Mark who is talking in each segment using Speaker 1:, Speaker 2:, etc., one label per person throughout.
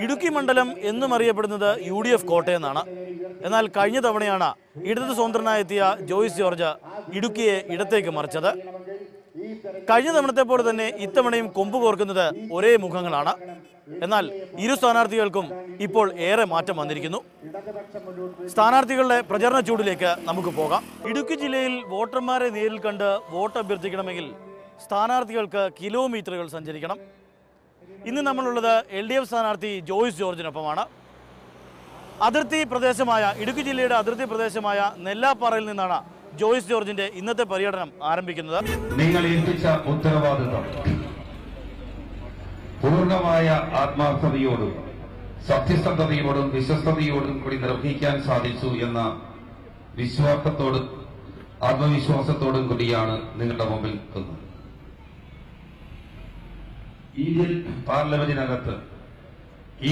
Speaker 1: ഇടുക്കി മണ്ഡലം എന്നും അറിയപ്പെടുന്നത് UDF കോട്ടയെന്നാണ്. എന്നാൽ കഴിഞ്ഞ തവണയാണ് ഇടത് സ്വതന്ത്രനായെത്തിയ ജോയ്സ് ജോർജ് ഇടുക്കിയെ ഇടത്തേക്ക് മറിച്ചത്. കഴിഞ്ഞ തവണത്തെ പോലെ തന്നെ ഇത്തവണയും കൊമ്പ് കോർക്കുന്നത് ഒരേ മുഖങ്ങളാണ്. എന്നാൽ ഇരു സ്ഥാനാർത്ഥികൾക്കും ഇപ്പോൾ ഏറെ മാറ്റം വന്നിരിക്കുന്നു. സ്ഥാനാർത്ഥികളുടെ പ്രചരണ ചൂടിലേക്ക് നമുക്ക് പോകാം. ഇടുക്കി ജില്ലയിൽ വോട്ടർമാരെ നേരിൽ കണ്ട് വോട്ട് അഭ്യർത്ഥിക്കണമെങ്കിൽ സ്ഥാനാർത്ഥികൾക്ക് കിലോമീറ്ററുകൾ സഞ്ചരിക്കണം. ഇന്ന് നമ്മളുള്ളത് LDF സ്ഥാനാർത്ഥി ജോയ്സ് ജോർജിനൊപ്പമാണ്. അതിർത്തി പ്രദേശമായ ഇടുക്കി ജില്ലയുടെ അതിർത്തി പ്രദേശമായ നെല്ലാപ്പാറയിൽ നിന്നാണ് ജോയ്സ് ജോർജിന്റെ ഇന്നത്തെ പര്യടനം ആരംഭിക്കുന്നത്.
Speaker 2: നിങ്ങൾ ഏൽപ്പിച്ച ഉത്തരവാദിത്വം പൂർണ്ണമായ ആത്മാർത്ഥതയോടും സത്യസന്ധതയോടും വിശ്വസ്തയോടും കൂടി നിർവഹിക്കാൻ സാധിച്ചു എന്ന വിശ്വാസത്തോടും ആത്മവിശ്വാസത്തോടും കൂടിയാണ് നിങ്ങളുടെ മുമ്പിൽ നിൽക്കുന്നത്. ഇന്ത്യൻ പാർലമെന്റിനകത്ത്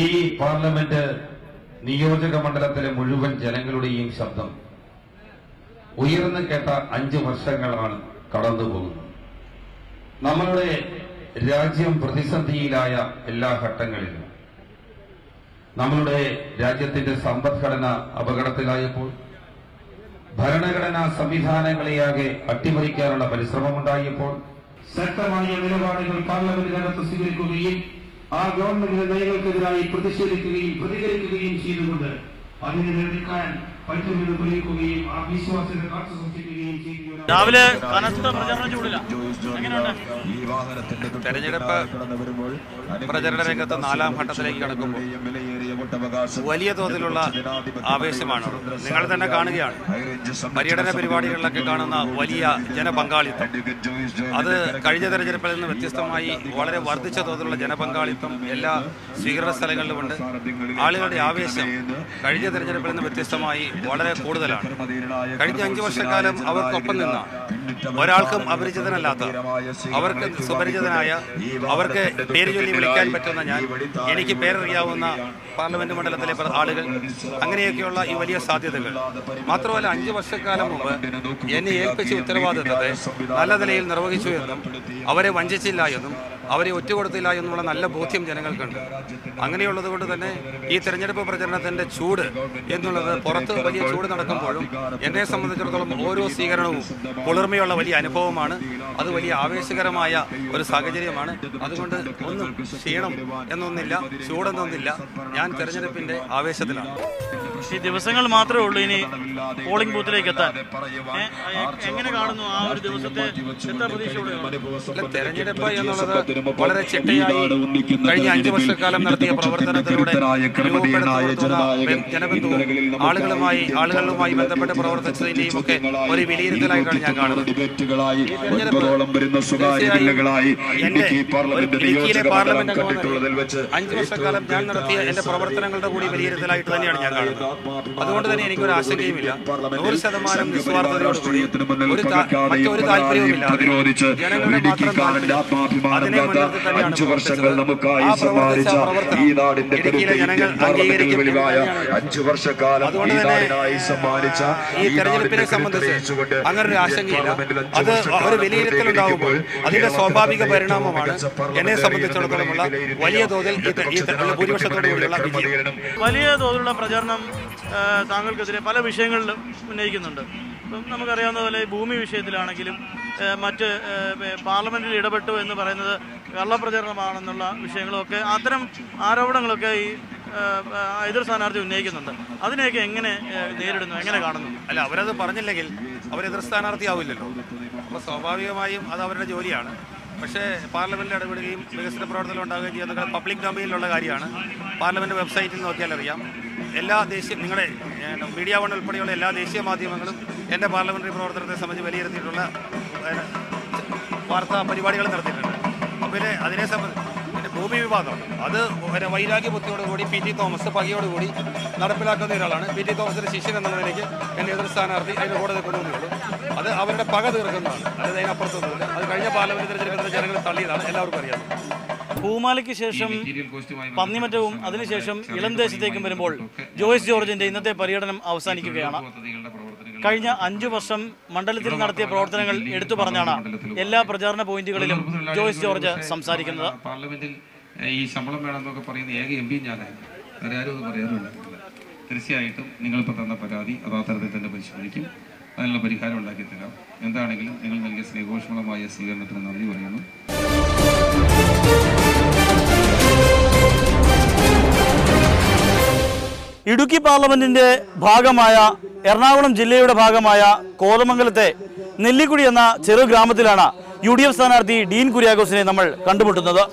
Speaker 2: ഈ പാർലമെന്റ് നിയോജക മണ്ഡലത്തിലെ മുഴുവൻ ജനങ്ങളുടെയും ശബ്ദം ഉയർന്നു കേട്ട 5 വർഷങ്ങളാണ് കടന്നുപോകുന്നത്. നമ്മളുടെ രാജ്യം പ്രതിസന്ധിയിലായ എല്ലാ ഘട്ടങ്ങളിലും നമ്മളുടെ രാജ്യത്തിന്റെ സമ്പദ്ഘടന അപകടത്തിലായപ്പോൾ ഭരണഘടനാ സംവിധാനങ്ങളെയാകെ അട്ടിമറിക്കാനുള്ള പരിശ്രമമുണ്ടായപ്പോൾ ശക്തമായ നിലപാടുകൾ പാർലമെന്റിനകത്ത് സ്വീകരിക്കുകയും ആ ഗവൺമെന്റിന്റെ നയങ്ങൾക്കെതിരായി പ്രതിഷേധിക്കുകയും പ്രതികരിക്കുകയും ചെയ്തുകൊണ്ട് അതിനെ നിർമ്മിക്കാൻ പറ്റുമെന്ന് തെളിയിക്കുകയും ആ വിശ്വാസത്തെ കാത്തുസൂക്ഷിക്കുകയും ചെയ്യുകയും
Speaker 1: രാവിലെ കനത്ത പ്രചരണ ചൂടില്ല.
Speaker 3: തെരഞ്ഞെടുപ്പ് പ്രചരണ രംഗത്ത് 4ാം ഘട്ടത്തിലേക്ക് കടക്കുമ്പോൾ വലിയ തോതിലുള്ള ആവേശമാണ്. നിങ്ങൾ തന്നെ കാണുകയാണ്. പര്യടന പരിപാടികളിലൊക്കെ കാണുന്ന വലിയ ജനപങ്കാളിത്തം. അത് കഴിഞ്ഞ തെരഞ്ഞെടുപ്പിൽ നിന്ന് വ്യത്യസ്തമായി വളരെ വർദ്ധിച്ച തോതിലുള്ള ജനപങ്കാളിത്തം എല്ലാ സ്വീകരണ സ്ഥലങ്ങളിലുമുണ്ട്. ആളുകളുടെ ആവേശം കഴിഞ്ഞ തെരഞ്ഞെടുപ്പിൽ നിന്ന് വ്യത്യസ്തമായി വളരെ കൂടുതലാണ്. കഴിഞ്ഞ 5 വർഷക്കാലം അവർക്കൊപ്പം നിന്ന ഒരാൾക്കും അപരിചിതനല്ലാത്ത, അവർക്ക് സുപരിചിതനായ, അവർക്ക് പേര് ചൊല്ലി വിളിക്കാൻ പറ്റുന്ന ഞാൻ, എനിക്ക് പേരറിയാവുന്ന പാർലമെന്റ് മണ്ഡലത്തിലെ ആളുകൾ, അങ്ങനെയൊക്കെയുള്ള ഈ വലിയ സാധ്യതകൾ. മാത്രമല്ല 5 വർഷക്കാലം മുമ്പ് എന്നെ ഏൽപ്പിച്ച ഉത്തരവാദിത്തത്തെ നല്ല നിലയിൽ നിർവഹിച്ചു എന്നും അവരെ വഞ്ചിച്ചില്ല എന്നും അവരെ ഒറ്റുകൊടുത്തില്ല എന്നുള്ള നല്ല ബോധ്യം ജനങ്ങൾക്കുണ്ട്. അങ്ങനെയുള്ളത് കൊണ്ട് തന്നെ ഈ തെരഞ്ഞെടുപ്പ് പ്രചരണത്തിന്റെ ചൂട് എന്നുള്ളത് പുറത്ത് വലിയ ചൂട് നടക്കുമ്പോഴും എന്നെ സംബന്ധിച്ചിടത്തോളം ഓരോ സ്വീകരണവും കുളിർമയുള്ള വലിയ അനുഭവമാണ്. അത് വലിയ ആവേശകരമായ ഒരു സാഹചര്യമാണ്. അതുകൊണ്ട് ഒന്നും ക്ഷീണം എന്നൊന്നില്ല, ചൂടെന്നൊന്നില്ല. ഞാൻ തെരഞ്ഞെടുപ്പിന്റെ ആവേശത്തിലാണ്.
Speaker 1: ഈ ദിവസങ്ങൾ മാത്രമേ ഉള്ളൂ ഇനി പോളിംഗ് ബൂത്തിലേക്ക് എത്താൻ. എങ്ങനെ കാണുന്നു ആ ഒരു ദിവസത്തെ പ്രതീക്ഷയോടെ?
Speaker 3: തെരഞ്ഞെടുപ്പ് എന്നുള്ളത് വളരെ ചിട്ടയായി കഴിഞ്ഞ 5 വർഷക്കാലം നടത്തിയ പ്രവർത്തനത്തിലൂടെ ജനബന്ധവും ആളുകളുമായി ബന്ധപ്പെട്ട് പ്രവർത്തിച്ചതിന്റെയും ഒക്കെ ഒരു വിലയിരുത്തലായിട്ടാണ് ഞാൻ കാണുന്നത്. ഇടുക്കിയിലെ പാർലമെന്റ് 5 വർഷക്കാലം ഞാൻ നടത്തിയ എന്റെ പ്രവർത്തനങ്ങളുടെ കൂടി വിലയിരുത്തലായിട്ട് തന്നെയാണ് ഞാൻ കാണുന്നത്. അതുകൊണ്ട് തന്നെ എനിക്കൊരു ആശങ്കയുമില്ല. 100% നിസ്വാർത്ഥതയോടുകൂടി മറ്റൊരു താല്പര്യവുമില്ല. ജനങ്ങളുടെ മാത്രം അതിനെ മുൻനിർത്തി തന്നെയാണ് ഇടുക്കിയിലെ ജനങ്ങൾ അംഗീകരിക്കും. അതുകൊണ്ട് തന്നെ ഈ തെരഞ്ഞെടുപ്പിനെ സംബന്ധിച്ച് അങ്ങനൊരു ആശങ്കയില്ല. അത് ഒരു വിലയിരുത്തലുണ്ടാകുമ്പോൾ അതിന്റെ സ്വാഭാവിക പരിണാമമാണ് എന്നെ സംബന്ധിച്ചിടത്തോളമുള്ള വലിയ തോതിൽ ഭൂരിപക്ഷത്തോടു കൂടിയുള്ള വിജയം.
Speaker 1: വലിയ തോതിലുള്ള പ്രചരണം താങ്കൾക്കെതിരെ പല വിഷയങ്ങളിലും ഉന്നയിക്കുന്നുണ്ട്. ഇപ്പം നമുക്കറിയാവുന്ന പോലെ ഭൂമി വിഷയത്തിലാണെങ്കിലും മറ്റ് പാർലമെന്റിൽ ഇടപെട്ടു എന്ന് പറയുന്നത് കള്ളപ്രചരണമാണെന്നുള്ള വിഷയങ്ങളൊക്കെ, അത്തരം ആരോപണങ്ങളൊക്കെ ഈ എതിർ സ്ഥാനാർത്ഥി ഉന്നയിക്കുന്നുണ്ട്. അതിനെയൊക്കെ എങ്ങനെ നേരിടുന്നു, എങ്ങനെ കാണുന്നു?
Speaker 3: അല്ല, അവരത് പറഞ്ഞില്ലെങ്കിൽ അവരെതിർ സ്ഥാനാർത്ഥിയാവില്ലല്ലോ. അപ്പോൾ സ്വാഭാവികമായും അത് അവരുടെ ജോലിയാണ്. പക്ഷേ പാർലമെന്റിൽ ഇടപെടുകയും വികസന പ്രവർത്തനം ഉണ്ടാകുകയും ചെയ്യുന്നത് പബ്ലിക് ഡൊമൈനിലുള്ള കാര്യമാണ്. പാർലമെന്റ് വെബ്സൈറ്റിൽ നോക്കിയാൽ അറിയാം. എല്ലാ നിങ്ങളുടെ മീഡിയ വൺ ഉൾപ്പെടെയുള്ള എല്ലാ ദേശീയ മാധ്യമങ്ങളും എൻ്റെ പാർലമെന്ററി പ്രവർത്തനത്തെ സംബന്ധിച്ച് വിലയിരുത്തിയിട്ടുള്ള വാർത്താ പരിപാടികൾ നടത്തിയിട്ടുണ്ട്. അപ്പോൾ അതിനെ സംബന്ധിച്ച് ഭൂമി വിവാദം അത് വൈരാഗ്യ ബുദ്ധിയോടുകൂടി PT തോമസ് പകയോടുകൂടി നടപ്പിലാക്കുന്ന ഒരാളാണ്. PT തോമസിന്റെ ശിഷ്യൻ എന്ന നിലയ്ക്ക് എൻ്റെ എതിർ സ്ഥാനാർത്ഥി അതിൻ്റെ കൂടെ നിൽക്കുന്നതേ. അത് അവരുടെ പക തീർക്കുന്നതാണ്. അത് അതിനപ്പുറത്തൊന്നുമില്ല. അത് കഴിഞ്ഞ പാർലമെന്റ് തെരഞ്ഞെടുപ്പിൽ ജനങ്ങൾ തള്ളിയതാണ്, എല്ലാവർക്കും അറിയാം.
Speaker 1: പൂമാലയ്ക്ക് ശേഷം പന്നിമറ്റവും അതിനുശേഷം ഇളം ദേശത്തേക്കും വരുമ്പോൾ ജോയ്സ് ജോർജിന്റെ ഇന്നത്തെ പര്യടനം അവസാനിക്കുകയാണ്. കഴിഞ്ഞ 5 വർഷം മണ്ഡലത്തിൽ നടത്തിയ പ്രവർത്തനങ്ങൾ എടുത്തു പറഞ്ഞാണ് എല്ലാ പ്രചാരണ പോയിന്റുകളിലും ജോയ്സ് ജോർജ് സംസാരിക്കുന്നത്.
Speaker 2: ഈ ശമ്പളം വേണമെന്നൊക്കെ പറയുന്ന ഏക MP ഞാനായിരുന്നു. വേറെ ആരും അത് പറയാറുമില്ല. തീർച്ചയായിട്ടും നിങ്ങളിപ്പോൾ തന്ന പരാതി അത് ആ തരത്തിൽ തന്നെ പരിശോധിക്കും. അതിനുള്ള പരിഹാരം ഉണ്ടാക്കി തരാം. എന്താണെങ്കിലും നിങ്ങൾ നൽകിയ സ്നേഹോഷ്മളമായ സ്വീകരണത്തിന് നന്ദി പറയുന്നു.
Speaker 1: ഇടുക്കി പാർലമെന്റിന്റെ ഭാഗമായ എറണാകുളം ജില്ലയുടെ ഭാഗമായ കോതമംഗലത്തെ നെല്ലിക്കുടി എന്ന ചെറു ഗ്രാമത്തിലാണ് UDF സ്ഥാനാർത്ഥി ഡീൻ കുര്യാക്കോസിനെ നമ്മൾ കണ്ടുമുട്ടുന്നത്.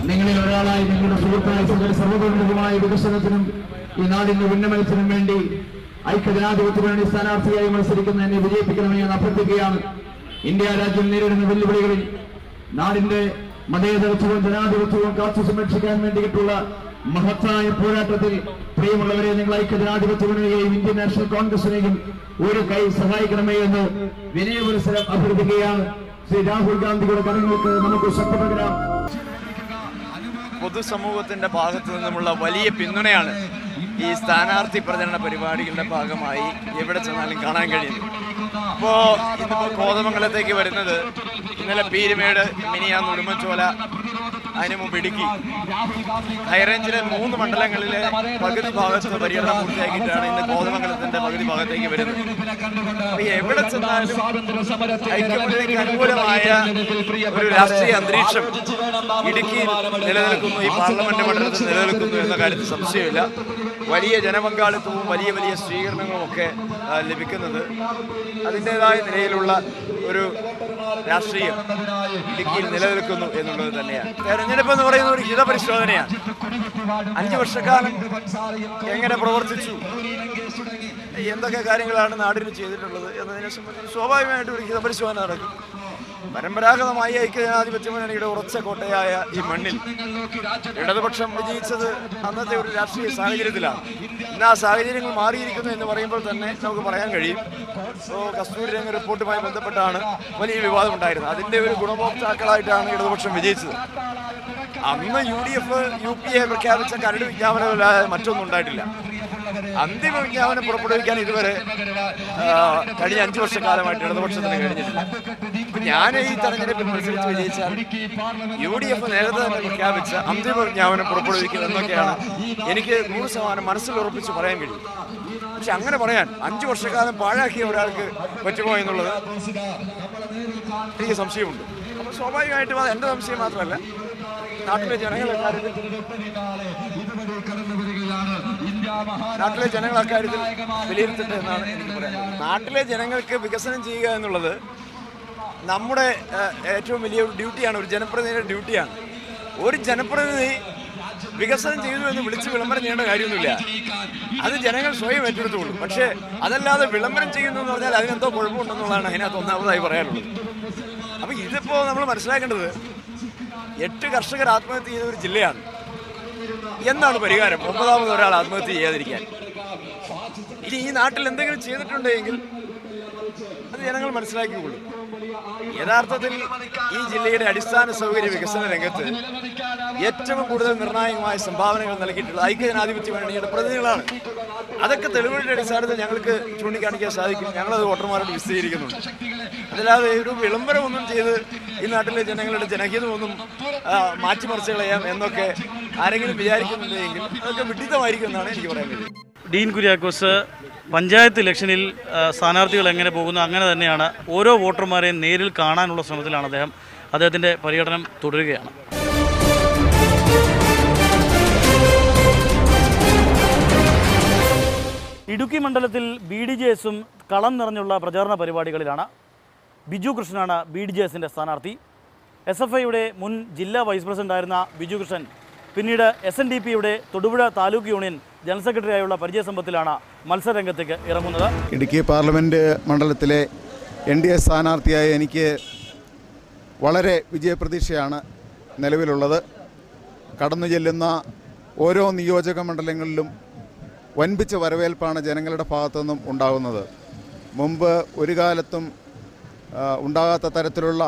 Speaker 4: നിങ്ങളിൽ ഒരാളായി നിങ്ങളുടെ സുഹൃത്തായ സർവ്വതോന്മുഖമായ വികസനത്തിനും ഈ നാടിന്റെ ഉന്നമനത്തിനും വേണ്ടി ഐക്യജനാധിപത്യ മുന്നണി സ്ഥാനാർത്ഥിയായി മത്സരിക്കുന്ന എന്നെ വിജയിപ്പിക്കണമേ എന്ന് അഭ്യർത്ഥിക്കുകയാണ്. ഇന്ത്യ രാജ്യം നേരിടുന്ന വെല്ലുവിളികളിൽ നാടിന്റെ മതേതരത്വവും ജനാധിപത്യവും കാത്തു സംരക്ഷിക്കാൻ വേണ്ടിയിട്ടുള്ള മഹത്തായ പോരാട്ടത്തിൽ പ്രിയമുള്ളവരെ, നിങ്ങൾ ഐക്യജനാധിപത്യ മുന്നണിയെയും ഇന്ത്യൻ നാഷണൽ കോൺഗ്രസിനെയും ഒരു കൈ സഹായിക്കണമേ എന്ന് വിനയപുരസരം അഭ്യർത്ഥിക്കുകയാണ്. ശ്രീ രാഹുൽ ഗാന്ധിയുടെ കരങ്ങൾക്ക് നമുക്ക് ശക്തി പകരാം.
Speaker 5: പൊതുസമൂഹത്തിന്റെ ഭാഗത്തു നിന്നുമുള്ള വലിയ പിന്തുണയാണ് ഈ സ്ഥാനാർത്ഥി പ്രചരണ പരിപാടികളുടെ ഭാഗമായി എവിടെ ചെന്നാലും കാണാൻ കഴിയുന്നു. ഇപ്പോൾ ഇന്നിപ്പോൾ കോതമംഗലത്തേക്ക് വരുന്നത് ഇന്നലെ പീരുമേട്, മിനിയാന്ന് ഉടുമ്പൻചോല, അതിനു മുമ്പ് ഇടുക്കി, ഹൈറേഞ്ചിലെ 3 മണ്ഡലങ്ങളിലെ പകുതി ഭാഗത്ത് പര്യടനം പൂർത്തിയാക്കിയിട്ടാണ് ഇന്ന് കോതമംഗലത്തിന്റെ പകുതി ഭാഗത്തേക്ക് വരുന്നത്. അപ്പോൾ എവിടെ ചെന്നാലും ഐക്യമുന്നണിക്ക് അനുകൂലമായ ഒരു രാഷ്ട്രീയ അന്തരീക്ഷം ഇടുക്കിയിൽ നിലനിൽക്കുന്നു, ഈ പാർലമെന്റ് മണ്ഡലത്തിൽ നിലനിൽക്കുന്നു എന്ന കാര്യത്തിൽ സംശയമില്ല. വലിയ ജനപങ്കാളിത്തവും വലിയ വലിയ സ്വീകരണങ്ങളും ഒക്കെ ലഭിക്കുന്നത് അതിൻ്റെതായ നിലയിലുള്ള ഒരു രാഷ്ട്രീയം ഇടുക്കിയിൽ നിലനിൽക്കുന്നു എന്നുള്ളത് തന്നെയാണ്. തെരഞ്ഞെടുപ്പ് എന്ന് പറയുന്ന ഒരു ഹിതപരിശോധനയാണ്. 5 വർഷക്കാലം എങ്ങനെ പ്രവർത്തിച്ചു, എന്തൊക്കെ കാര്യങ്ങളാണ് നാടിന് ചെയ്തിട്ടുള്ളത് എന്നതിനെ സംബന്ധിച്ച് സ്വാഭാവികമായിട്ടും ഒരു ഹിതപരിശോധന നടക്കും. പരമ്പരാഗതമായി ഐക്യജനാധിപത്യ മുന്നണിയുടെ ഉറച്ച കോട്ടയായ ഈ മണ്ണിൽ ഇടതുപക്ഷം വിജയിച്ചത് അന്നത്തെ ഒരു രാഷ്ട്രീയ സാഹചര്യത്തിലാണ്. ഇന്ന് ആ സാഹചര്യങ്ങൾ മാറിയിരിക്കുന്നു എന്ന് പറയുമ്പോൾ തന്നെ നമുക്ക് പറയാൻ കഴിയും. കസ്തൂരി രംഗ റിപ്പോർട്ടുമായി ബന്ധപ്പെട്ടാണ് വലിയ വിവാദം ഉണ്ടായിരുന്നത്. അതിൻ്റെ ഒരു ഗുണഭോക്താക്കളായിട്ടാണ് ഇടതുപക്ഷം വിജയിച്ചത്. അന്ന് UDF UPA പ്രഖ്യാപിച്ച കരട് വിജ്ഞാപനമില്ലാതെ മറ്റൊന്നും ഉണ്ടായിട്ടില്ല. അന്തിമ വിജ്ഞാപനം പുറപ്പെടുവിക്കാൻ ഇതുവരെ കഴിഞ്ഞ 5 വർഷക്കാലമായിട്ട് ഇടതുപക്ഷത്തിന് കഴിഞ്ഞിട്ടില്ല. ഞാൻ ഈ തെരഞ്ഞെടുപ്പിൽ മത്സരിച്ച് വിജയിച്ചാൽ UDF നേരത്തെ തന്നെ പ്രഖ്യാപിച്ച അന്തിമ വിജ്ഞാപനം പുറപ്പെടുവിക്കും എന്നൊക്കെയാണ് എനിക്ക് 100% മനസ്സിൽ ഉറപ്പിച്ച് പറയാൻ കഴിയും. പക്ഷെ അങ്ങനെ പറയാൻ 5 വർഷക്കാലം പാഴാക്കിയ ഒരാൾക്ക് പറ്റുമോ എന്നുള്ളത് എനിക്ക് സംശയമുണ്ട്. അപ്പോൾ സ്വാഭാവികമായിട്ടും അത് എൻ്റെ സംശയം മാത്രമല്ല, നാട്ടിലെ ജനങ്ങൾ അക്കാര്യത്തിൽ വിലയിരുത്തട്ടെ എന്നാണ് എനിക്ക് പറയാനുള്ളത്. നാട്ടിലെ ജനങ്ങൾക്ക് വികസനം ചെയ്യുക എന്നുള്ളത് നമ്മുടെ ഏറ്റവും വലിയ ഒരു ഡ്യൂട്ടിയാണ്, ഒരു ജനപ്രതിനിധിയുടെ ഡ്യൂട്ടിയാണ്. ഒരു ജനപ്രതിനിധി വികസനം ചെയ്തു എന്ന് വിളിച്ച് വിളംബരം ചെയ്യേണ്ട കാര്യമൊന്നുമില്ല. അത് ജനങ്ങൾ സ്വയം ഏറ്റെടുത്തുകൊള്ളും. പക്ഷേ അതല്ലാതെ വിളംബരം ചെയ്യുന്നു എന്ന് പറഞ്ഞാൽ അതിനെന്തോ കുഴപ്പമുണ്ടെന്നുള്ളതാണ് അതിനകത്ത് ഒന്നാമതായി പറയാനുള്ളത്. അപ്പം ഇതിപ്പോൾ നമ്മൾ മനസ്സിലാക്കേണ്ടത് 8 കർഷകർ ആത്മഹത്യ ചെയ്ത ഒരു ജില്ലയാണ്. എന്താണ് പരിഹാരം? 9ാമത് ഒരാൾ ആത്മഹത്യ ചെയ്യാതിരിക്കാൻ. ഇനി ഈ നാട്ടിൽ എന്തെങ്കിലും ചെയ്തിട്ടുണ്ടെങ്കിൽ അത് ജനങ്ങൾ മനസ്സിലാക്കിക്കൊള്ളും. യഥാർത്ഥത്തിൽ ഈ ജില്ലയുടെ അടിസ്ഥാന സൗകര്യ വികസന രംഗത്ത് ഏറ്റവും കൂടുതൽ നിർണായകമായ സംഭാവനകൾ നൽകിയിട്ടുള്ള ഐക്യജനാധിപത്യ മുന്നണിയുടെ പ്രതിനിധികളാണ്. അതൊക്കെ തെളിവുകളുടെ അടിസ്ഥാനത്തിൽ ഞങ്ങൾക്ക് ചൂണ്ടിക്കാണിക്കാൻ സാധിക്കും. ഞങ്ങളത് വോട്ടർമാരോട് വിശദീകരിക്കുന്നുണ്ട്. അതല്ലാതെ ഒരു വിളംബരമൊന്നും ചെയ്ത് ഈ നാട്ടിലെ ജനങ്ങളുടെ ജനഹിതമൊന്നും മാറ്റിമറിച്ച് കളയാം എന്നൊക്കെ ആരെങ്കിലും വിചാരിക്കുന്നുണ്ടെങ്കിൽ അതൊക്കെ വിഡിത്തമായിരിക്കും എന്നാണ് എനിക്ക് പറയാൻ കഴിയുന്നത്.
Speaker 1: ഡീൻ കുര്യാക്കോസ്, പഞ്ചായത്ത് ഇലക്ഷനിൽ സ്ഥാനാർത്ഥികൾ എങ്ങനെ പോകുന്നു അങ്ങനെ തന്നെയാണ് ഓരോ വോട്ടർമാരെയും നേരിൽ കാണാനുള്ള ശ്രമത്തിലാണ് അദ്ദേഹം. അദ്ദേഹത്തിൻ്റെ പര്യടനം തുടരുകയാണ്. ഇടുക്കി മണ്ഡലത്തിൽ BDJS-ഉം കളം നിറഞ്ഞുള്ള പ്രചാരണ പരിപാടികളിലാണ്. ബിജു കൃഷ്ണനാണ് BDJS-ൻ്റെ സ്ഥാനാർത്ഥി. SFIയുടെ മുൻ ജില്ലാ വൈസ് പ്രസിഡന്റായിരുന്ന ബിജു കൃഷ്ണൻ പിന്നീട് SNDP-യുടെ തൊടുപുഴ താലൂക്ക് യൂണിയൻ ജനറൽ സെക്രട്ടറിയായുള്ള പരിചയസമ്പത്തിലാണ് മത്സരരംഗത്തേക്ക് ഇറങ്ങുന്നത്.
Speaker 6: ഇടുക്കി പാർലമെൻറ്റ് മണ്ഡലത്തിലെ NDA സ്ഥാനാർത്ഥിയായ എനിക്ക് വളരെ വിജയപ്രതീക്ഷയാണ് നിലവിലുള്ളത്. കടന്നു ചെല്ലുന്ന ഓരോ നിയോജക മണ്ഡലങ്ങളിലും വൻപിച്ച വരവേൽപ്പാണ് ജനങ്ങളുടെ ഭാഗത്തു നിന്നും ഉണ്ടാകുന്നത്. മുമ്പ് ഒരു കാലത്തും ഉണ്ടാകാത്ത തരത്തിലുള്ള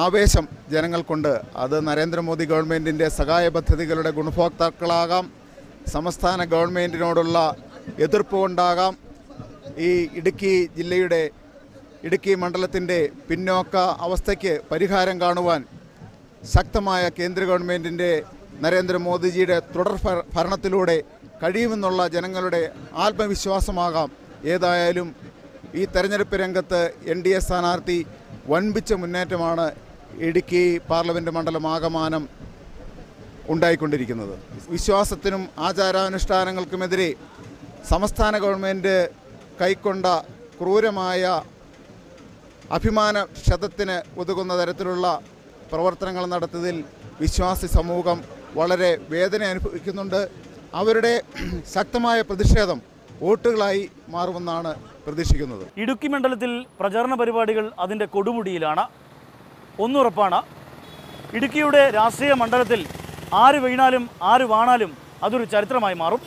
Speaker 6: ആവേശം ജനങ്ങൾക്കുണ്ട്. അത് നരേന്ദ്രമോദി ഗവൺമെൻറ്റിൻ്റെ സഹായ പദ്ധതികളുടെ ഗുണഭോക്താക്കളാകാം, സംസ്ഥാന ഗവൺമെൻറ്റിനോടുള്ള എതിർപ്പ് കൊണ്ടാകാം, ഈ ഇടുക്കി മണ്ഡലത്തിൻ്റെ പിന്നോക്ക അവസ്ഥയ്ക്ക് പരിഹാരം കാണുവാൻ ശക്തമായ കേന്ദ്ര ഗവൺമെൻറ്റിൻ്റെ നരേന്ദ്രമോദിജിയുടെ തുടർ ഭരണത്തിലൂടെ കഴിയുമെന്നുള്ള ജനങ്ങളുടെ ആത്മവിശ്വാസമാകാം. ഏതായാലും ഈ തെരഞ്ഞെടുപ്പ് രംഗത്ത് NDA സ്ഥാനാർത്ഥി വൻപിച്ച മുന്നേറ്റമാണ് ഇടുക്കി പാർലമെൻറ്റ് മണ്ഡലം ആകമാനം ഉണ്ടായിക്കൊണ്ടിരിക്കുന്നത്. വിശ്വാസത്തിനും ആചാരാനുഷ്ഠാനങ്ങൾക്കുമെതിരെ സംസ്ഥാന ഗവൺമെൻറ് കൈക്കൊണ്ട ക്രൂരമായ അഭിമാന ക്ഷതത്തിന് ഒതുങ്ങുന്ന തരത്തിലുള്ള പ്രവർത്തനങ്ങൾ നടത്തിയതിൽ വിശ്വാസി സമൂഹം വളരെ വേദന അനുഭവിക്കുന്നുണ്ട്. അവരുടെ ശക്തമായ പ്രതിഷേധം വോട്ടുകളായി മാറുമെന്നാണ് പ്രതീക്ഷിക്കുന്നത്.
Speaker 1: ഇടുക്കി മണ്ഡലത്തിൽ പ്രചാരണ പരിപാടികൾ അതിൻ്റെ കൊടുമുടിയിലാണ്. ഒന്നുറപ്പാണ്, ഇടുക്കിയുടെ രാഷ്ട്രീയ മണ്ഡലത്തിൽ ആര് വീണാലും ആര് വാണാലും അതൊരു ചരിത്രമായി മാറും.